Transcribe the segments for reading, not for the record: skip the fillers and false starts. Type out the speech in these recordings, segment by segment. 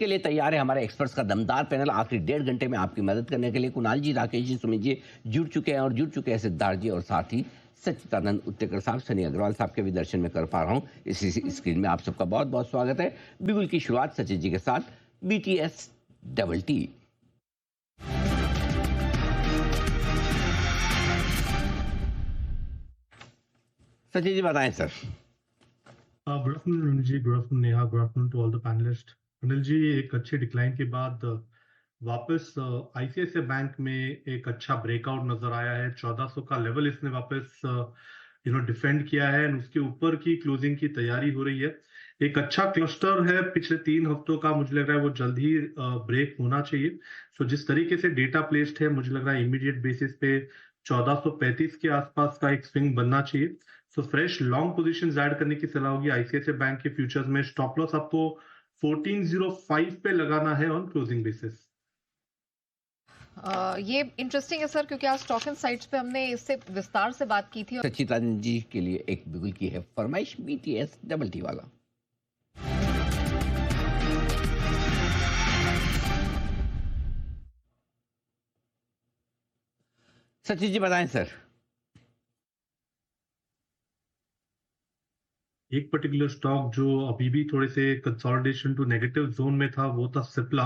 के लिए तैयार है हमारे एक्सपर्ट्स का दमदार पैनल। आखिरी 1.5 घंटे में आपकी मदद करने के लिए कुणाल जी, राकेश जी, सुमित जी जुड़ चुके हैं और जुड़ चुके हैं सिद्धार्थ जी और साथ ही सच्चिदानंद उत्तेकर साहब, सनी अग्रवाल साहब के भी दर्शन में कर पा रहा हूँ इसी स्क्रीन में। आप सबका बहुत बहुत स्वागत है। बिगुल की शुरुआत सचिन जी के साथ BTS double T. Sachin ji बताएं sir. Good afternoon Anil ji, good afternoon Neha, good afternoon to all the panelist. Anil ji, एक अच्छे डिक्लाइन के बाद वापस आईसीआईसीआई बैंक में एक अच्छा ब्रेकआउट नजर आया है। 1400 का लेवल इसने वापस डिफेंड किया है और उसके ऊपर की क्लोजिंग की तैयारी हो रही है। एक अच्छा क्लस्टर है पिछले 3 हफ्तों का, मुझे लग रहा है वो जल्द ही ब्रेक होना चाहिए। सो जिस तरीके से डेटा प्लेस्ड है, मुझे लग रहा है इमीडिएट बेसिस पे 1435 के आसपास का एक स्विंग बनना चाहिए। So fresh long positions add करने की सलाह होगी आईसीआईसीआई बैंक के फ्यूचर्स में। स्टॉप लॉस आपको 1405 पे लगाना है ऑन क्लोजिंग बेसिस। ये इंटरेस्टिंग है सर, क्योंकि आज स्टॉक एंड साइट्स पे हमने इससे विस्तार से बात की थी। सच्चिदानंद जी के लिए एक बिगुल की है फरमाइश, BTS डबल टी वाला। सचिन जी बताएं सर। एक पर्टिकुलर स्टॉक जो अभी भी थोड़े से कंसोलिडेशन टू नेगेटिव जोन में था, वो था सिप्ला।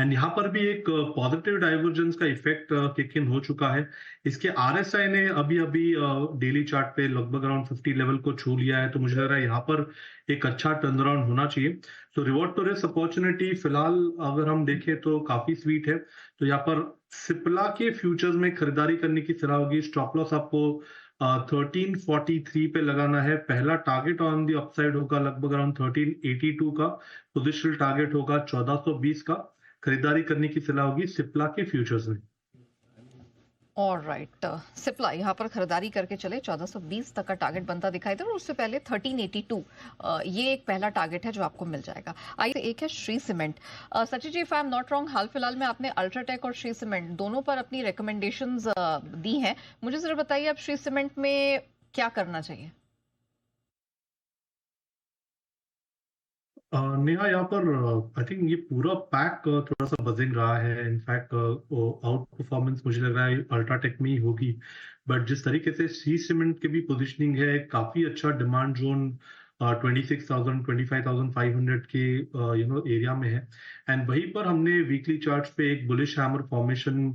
एंड यहाँ पर भी एक पॉजिटिव डाइवर्जेंस का इफेक्ट किक इन हो चुका है। इसके आरएसआई ने अभी अभी डेली चार्ट पे लगभग अराउंड 50 लेवल को छू लिया है, तो मुझे लग रहा है यहाँ पर एक अच्छा टर्न अराउंड होना चाहिए। तो रिवॉर्ड टू रिस्क अपॉर्चुनिटी फिलहाल अगर हम देखें तो काफी स्वीट है। तो यहाँ पर सिप्ला के फ्यूचर्स में खरीदारी करने की सलाह होगी। स्टॉप लॉस आपको 1343 पे लगाना है। पहला टारगेट ऑन दी अपसाइड होगा लगभग अराउंड 1382 का। पोजिशनल टारगेट होगा 1420 का। खरीदारी करने की सलाह होगी सिप्ला के फ्यूचर्स में। ऑलराइट, सिप्ला यहाँ पर खरीदारी करके चले। 1420 तक का टारगेट बनता दिखाई दे, और उससे पहले 1382 ये एक पहला टारगेट है जो आपको मिल जाएगा। आइए, एक है Shree cement. Sachin ji, if I am not wrong, हाल फिलहाल में आपने अल्ट्राटेक और श्री सीमेंट दोनों पर अपनी रिकमेंडेशंस दी हैं। मुझे जरा बताइए, अब श्री सीमेंट में क्या करना चाहिए? नेहा, यहाँ पर आई थिंक ये पूरा पैक थोड़ा सा बजिंग रहा है। इनफैक्ट आउट परफॉर्मेंस मुझे लग रहा है अल्ट्राटेक में ही होगी। बट जिस तरीके से सी सीमेंट की भी पोजीशनिंग है, काफी अच्छा डिमांड जोन 26,000 25,500 के एरिया में है। एंड वहीं पर हमने वीकली चार्ट्स पे एक बुलिश हैमर फॉर्मेशन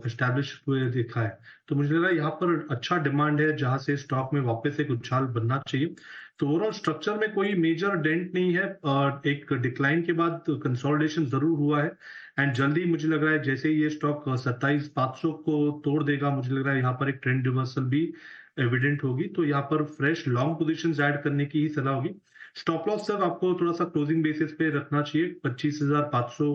एस्टैब्लिश हुए देखा है। तो मुझे लग रहा है यहाँ पर अच्छा डिमांड है, जहां से स्टॉक में वापस एक उछाल बनना चाहिए। तो ओवरऑल स्ट्रक्चर में कोई मेजर डेंट नहीं है। एक डिक्लाइन के बाद कंसोलिडेशन जरूर हुआ है। एंड जल्दी मुझे लग रहा है जैसे ही ये स्टॉक 27,500 को तोड़ देगा, मुझे लग रहा है यहाँ पर एक ट्रेंड रिवर्सल भी एविडेंट होगी। तो यहाँ पर फ्रेश लॉन्ग पोजीशंस ऐड करने की ही सलाह होगी। स्टॉप लॉस सर आपको थोड़ा सा क्लोजिंग बेसिस पे रखना चाहिए 25,500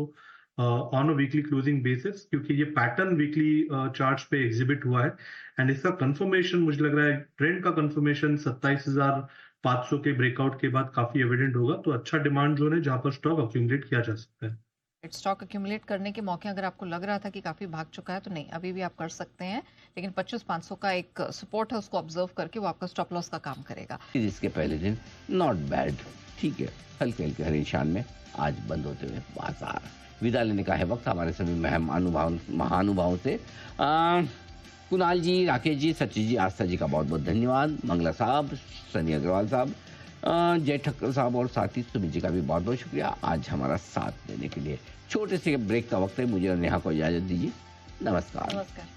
on a weekly closing basis, क्योंकि ये पैटर्न वीकली चार्ट्स पे एग्जिबिट हुआ है। एंड इसका कंफर्मेशन मुझे लग रहा है, ट्रेंड का कंफर्मेशन 27,500 के ब्रेकआउट के बाद काफी एविडेंट होगा। तो अच्छा डिमांड जोन है जहां पर स्टॉक अक्यूमुलेट किया जा सकता है। स्टॉक अक्यूमुलेट करने के मौके अगर आपको लग रहा था कि काफी भाग चुका है, तो नहीं, अभी भी आप कर सकते हैं। लेकिन 25,500 का एक सपोर्ट है, उसको ऑब्जर्व करके वो आपका स्टॉप लॉस का काम करेगा। इसके पहले दिन नॉट बैड, ठीक है, हल्के हल्के हरे निशान में आज बंद होते हुए बाजार। विदा लेने का है वक्त हमारे सभी महानुभावों से। कुणाल जी, राकेश जी, सचिन जी, आस्था जी का बहुत बहुत धन्यवाद। मंगला साहब, सनी अग्रवाल साहब, जय ठक्कर साहब और साथी सुमित जी का भी बहुत बहुत शुक्रिया आज हमारा साथ देने के लिए। छोटे से ब्रेक का वक्त है, मुझे और नेहा को इजाजत दीजिए। नमस्कार।